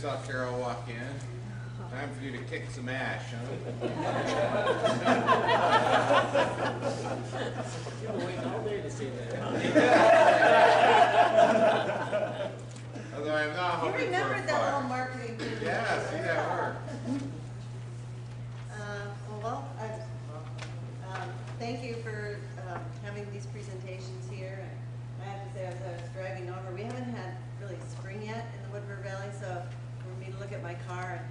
saw Carol walk in. Time for you to kick some ash, huh? You've been waiting all day to see that. Although I'm not hoping for a remembered that fire. whole marketing thing. Yeah, see that work. Thank you for having these presentations here. And I have to say, as I was driving over, we haven't had really spring yet in the Woodward Valley, so for me to look at my car and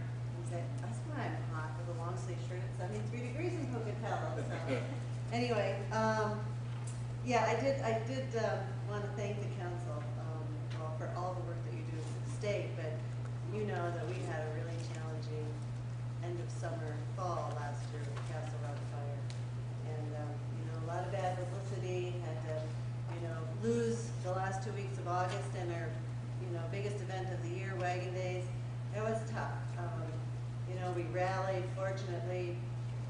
say, that's why I'm hot with a long sleeve shirt at 73 degrees in Pocatello. So anyway, yeah, I did want to thank the council well, for all the work that you do with the state, but you know that we had a really challenging end of summer, fall last year with Castle Rock Fire. And, you know, a lot of bad publicity, had to, you know, lose the last 2 weeks of August and our, you know, biggest event of the year, Wagon Days. It was tough. You know, we rallied. Fortunately,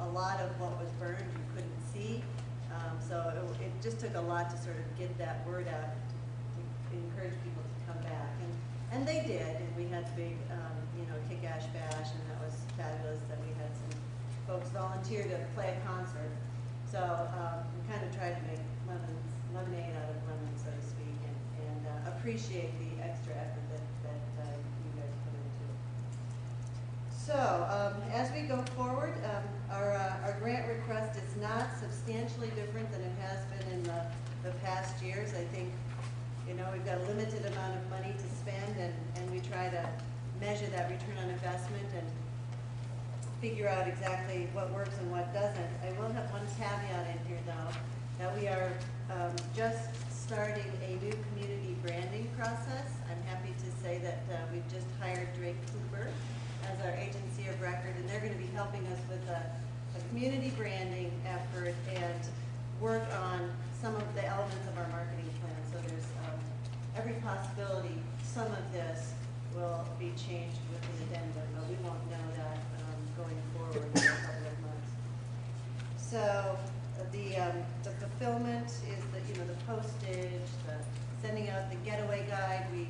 a lot of what was burned you couldn't see. So it just took a lot to sort of get that word out to encourage people to come back. And they did. And we had big, you know, Kick Ash Bash, and that was fabulous that we had some folks volunteer to play a concert. So we kind of tried to make lemonade out of lemons, so to speak, and appreciate the extra effort that you guys put into it. So as we go forward, our grant request is not substantially different than it has been in the past years. I think, you know, we've got a limited amount of money to spend, and we try to measure that return on investment and figure out exactly what works and what doesn't. I will have one caveat in here, though, that we are just starting a new community branding process. I'm happy to say that we've just hired Drake Cooper as our agency of record, and they're going to be helping us with a community branding effort and work on some of the elements of our marketing plan. So there's every possibility some of this will be changed with an addendum, but we won't know that going forward in a couple of months. So the fulfillment is the, you know, the postage, the sending out the getaway guide. We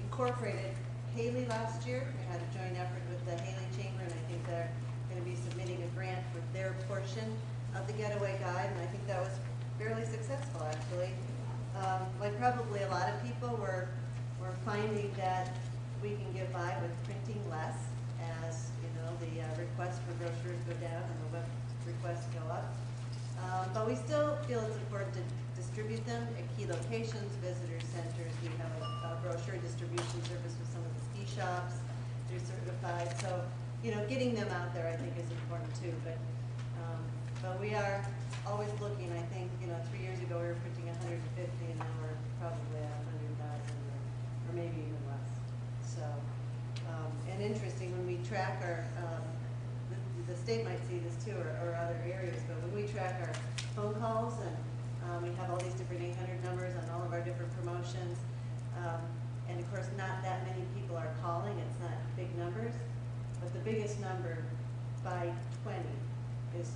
incorporated Haley last year. We had a joint effort with the Haley Chamber, and I think they're going to be submitting a grant for their portion of the getaway guide, and I think that was fairly successful, actually. Like probably a lot of people, we're finding that we can get by with printing less as, you know, the requests for brochures go down and the web requests go up. But we still feel it's important to distribute them at key locations, visitor centers. We have a brochure distribution service with some of the ski shops. They're certified. So, you know, getting them out there I think is important too. But we are always looking. I think, you know, 3 years ago we were printing 150 and now we're probably at 100,000 or maybe even less. So, and interesting, when we track our, the state might see this too, or other areas, but when we track our phone calls and we have all these different 800 numbers on all of our different promotions, and of course not that many people are calling, it's not big numbers, but the biggest number by 20 is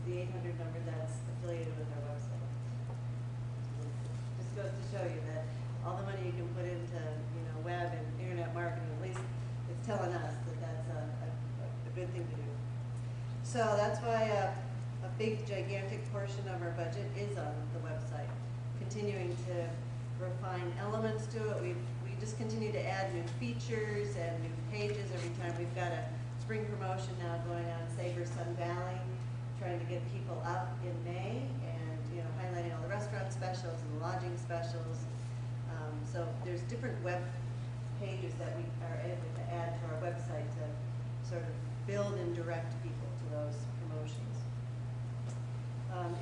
the 800 number that's affiliated with our website. Just goes to show you that all the money you can put into, you know, web and internet marketing, at least it's telling us that that's a good thing to do. So that's why a big, gigantic portion of our budget is on the website. Continuing to refine elements to it. We just continue to add new features and new pages every time. We've got a spring promotion now going on Sabre Sun Valley, trying to get people up in May and, you know, highlighting all the restaurant specials and the lodging specials. So there's different web pages that we are able to add to our website to sort of build and direct people to those promotions.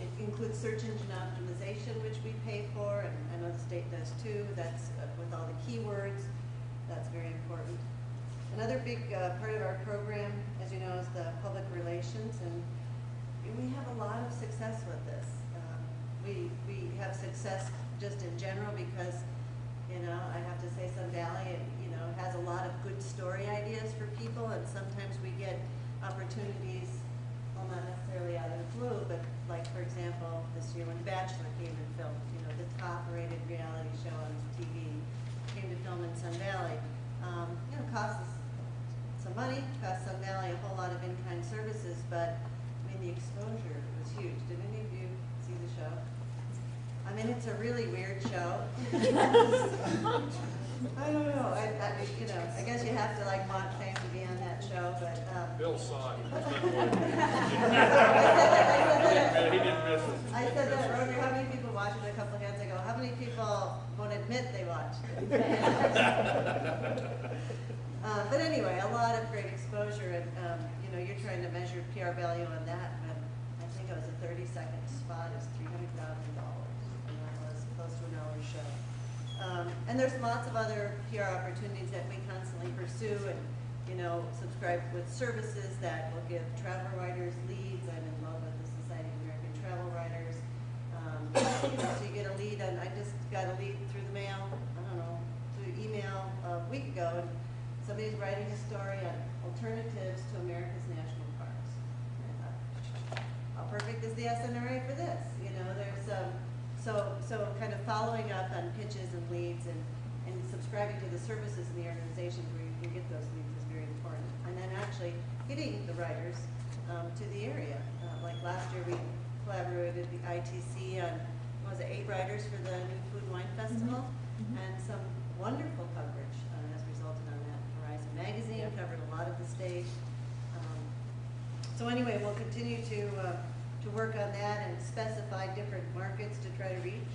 It includes search engine optimization, which we pay for, and I know the state does too. That's with all the keywords. That's very important. Another big part of our program, as you know, is the public relations, and we have a lot of success with this. We have success just in general because, you know, I have to say Sun Valley, you know, has a lot of good story ideas for people, and sometimes we get opportunities, well, not necessarily out of the blue, but like, for example, this year when Bachelor came and filmed, you know, the top-rated reality show on TV, came to film in Sun Valley. You know, cost us I don't know, I mean, you know, I guess you have to like want fame to be on that show, but, Bill saw it. He didn't miss it. I said that earlier, how many people watched it a couple of hands ago? How many people won't admit they watched it? But anyway, a lot of great exposure, and, you know, you're trying to measure PR value on that, when I think it was a 30-second spot is $300,000, and that was close to an hour show. And there's lots of other PR opportunities that we constantly pursue, and, you know, subscribe with services that will give travel writers leads. I'm in love with the Society of American Travel Writers. You know, so you get a lead, and I just got a lead through the mail, I don't know, through email a week ago, and somebody's writing a story on alternatives to America's national parks. And I thought, how perfect is the SNRA for this? You know, there's so kind of following up on pitches and leads, and subscribing to the services in the organizations where you can get those leads is very important. And then actually getting the writers to the area. Like last year we collaborated with the ITC on, what was it, 8 writers for the New Food and Wine Festival, and some wonderful coverage has resulted on that. Horizon Magazine covered a lot of the stage. So anyway, we'll continue to work on that and specify different markets to try to reach.